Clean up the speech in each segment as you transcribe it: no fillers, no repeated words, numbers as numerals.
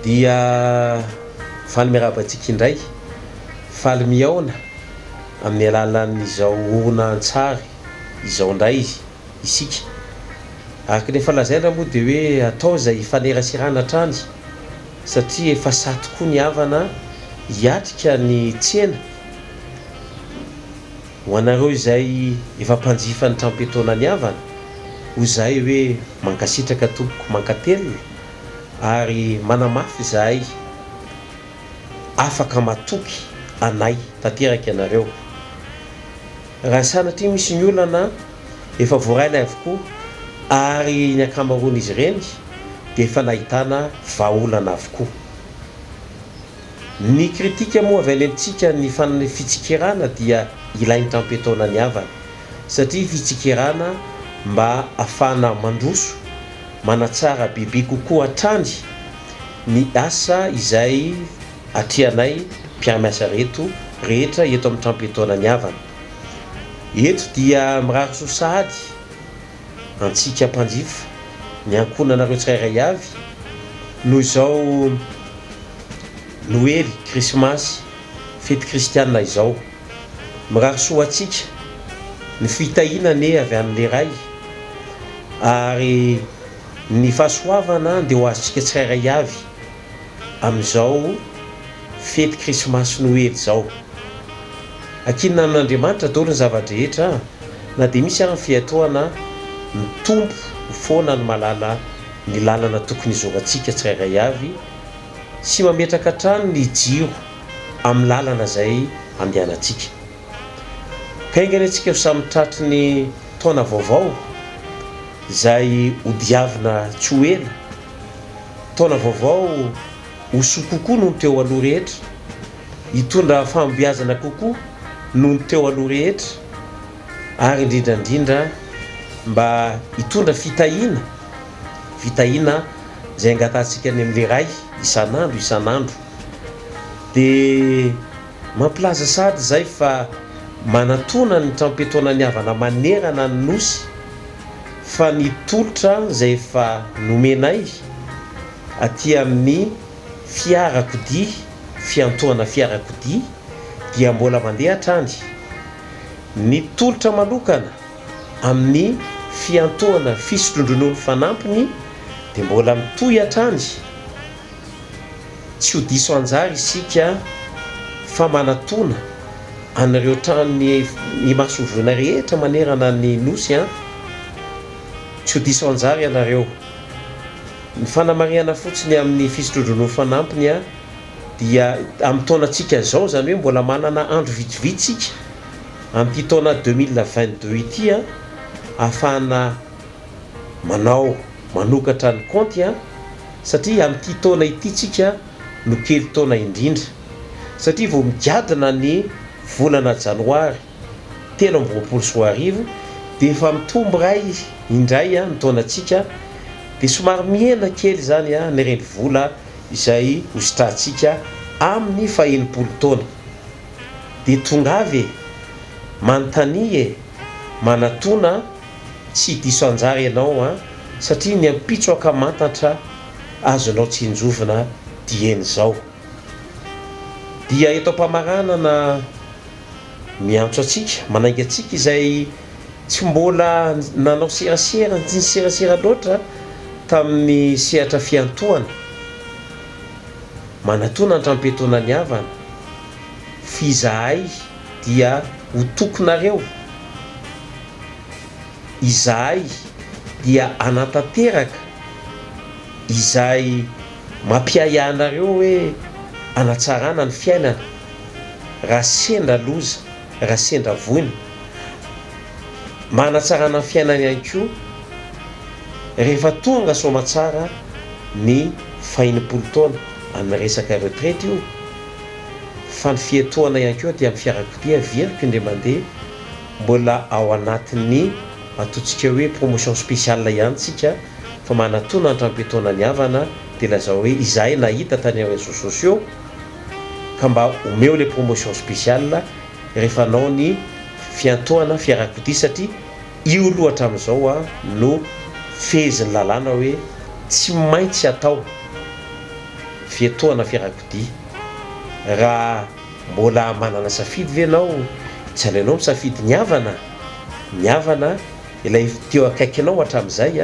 dia faly miarabantsika indray faly miaona amin'ny alalan'izao horonan-tsary izao indray isika araka ny efa lazaina moa dia hoe atao izay fanerasirana hatrany satria efa sahy tokoa ny havana hiatrika ny tsena ho anareo izay efa mpanjifa ny trampetona ny havana ho izay hoe mankasitraka tompoko mankatelina ary manamafy izahay afaka matoky anay tanteraka ianareo raha sanatria misy ny olana efa voaraina avokoa ary ny ankamaroan'izy ireny dia efa nahitana vahaolana avokoa ny kritika moa avy any amintsika ny fitsikirana dia ilainy trampetona ny havana satria fitsikirana mba afana mandroso manatsara bebe kokoa hatrany ny asa izay atrianay mpiaramiasa rehetra eto amin'ny trampetona ny havana eto dia mirary sosahady antsika mpanjifa ny ankonanareo tsirairay avy noho izao noely krismasy fety kristianina izao mirary soa atsika ny fitahinane avy an'le ray ary ny fahasoavana dia ho azontsika tsirairay avy amin'izao fety krismasy noely izao ankinina amin'Andriamanitra daholo ny zavadrehetra na dia misy ary ny fiatoana mitombo foana ny malala ny lalana tokony izorantsika tsirairay avy sy mametraka hatrany ny jiro amin'ny lalana izay andehanantsika kaingany antsika ho samy ny taona vaovao izay hodiavina tsy ho ela taona vaovao hosoa kokoa noho ny teo aloha rehetra hitondra fambiazana kokoa noho ny teo aloha rehetra ary indrindrandrindra mba hitondra fitahiana izay angatantsika ny amin'le ray isan'andro dia mampilaza sady izay fa manatona ny trampetona ny havana manerana ny nosy fa ny tolotra izay efa nomenay aty amin'ny fiarakodia fiantohana fiarakodia dia mbola mandeha hatrany ny tolotra manokana amin'ny fiantohana fisotrondron'olo fanampiny dia mbola mitohy hatrany tsy ho diso anjary isika fa manatona anareo trany ny masovona rehetra manerana ny nosy tsy ho diso anjary ianareo ny fanamariana fotsiny amin'ny fisotrondron'olo fanampiny dia amin'ny taonantsika izao zany hoe mbola manana andro vitsivitsika amin'ity taona 2022 ity ahafahana manao manokatra ny kaonty satria amin'ity taona ity tsika no kely taona indrindra satria vao migadina ny volana janoary 2023 dia efa mitombo ray indray ny taonantsika dia somary miena kely zany nyreny vola izay hositrantsika amin'ny fahenimpolo taona dia tonga avy manontany manatona tsy diso anjary ianao satria ny ampitso akamantatra azonao tsy hinjovina dieny izao dia eto am-pamaranana miantso atsika manainga atsika izay tsy mbola nanao serasera tsy nyserasera loatra tamin'ny sehatra fiantohana manatona ny trampetona ny havana fizahay dia ho tokonareo izahay dia anatanteraka izay mampiayanareo hoe anatsarana ny fiainana raha sendra loza raha sendra voiny manatsarana ny fiainana ihany koa rehefa tonga somatsara ny fahenimpolo taona amin'ny resaka retraite io fa ny fiatoana ihany koa dia amin'ny fiarakodia veriky indray mandeha mbola ao anatin'ny ataontsika hoe promotion spéciale ihany tsika fa manatona ny trampetona ny havana dia lazao hoe izahay nahita tany amin'ny réseaux sociaux ka mba omeo le promotion spéciale rehefa anao ny fiantohana fiarakodia satria io lohatra amin'izao no feziny lalàna hoe tsy maintsy atao fietoana fiarakodia. Raha mbola manana safidy ve anao, tsy alainao misafidy ny havana ilay teo akaikinao hatramin'izay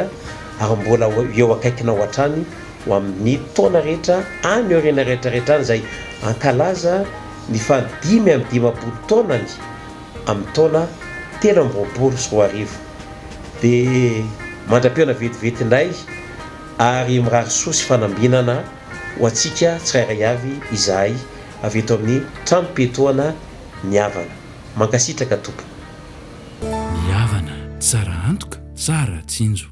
ary mbola eo akaikinao hatrany ho amin'ny taona rehetra any aoriana rehetrarehetra any izay ankalaza ny fadimy amin'ny dimampolo taonany amin'ny taona 2024. Dia mandra-peona vetivety indray ary mirary soa sy fanambinana ho antsika tsirairay avy izahay avy eto amin'ny tranom-piatoana ny havana. Mankasitraka tompo. Ny havana tsara antoka, tsara tsinjo.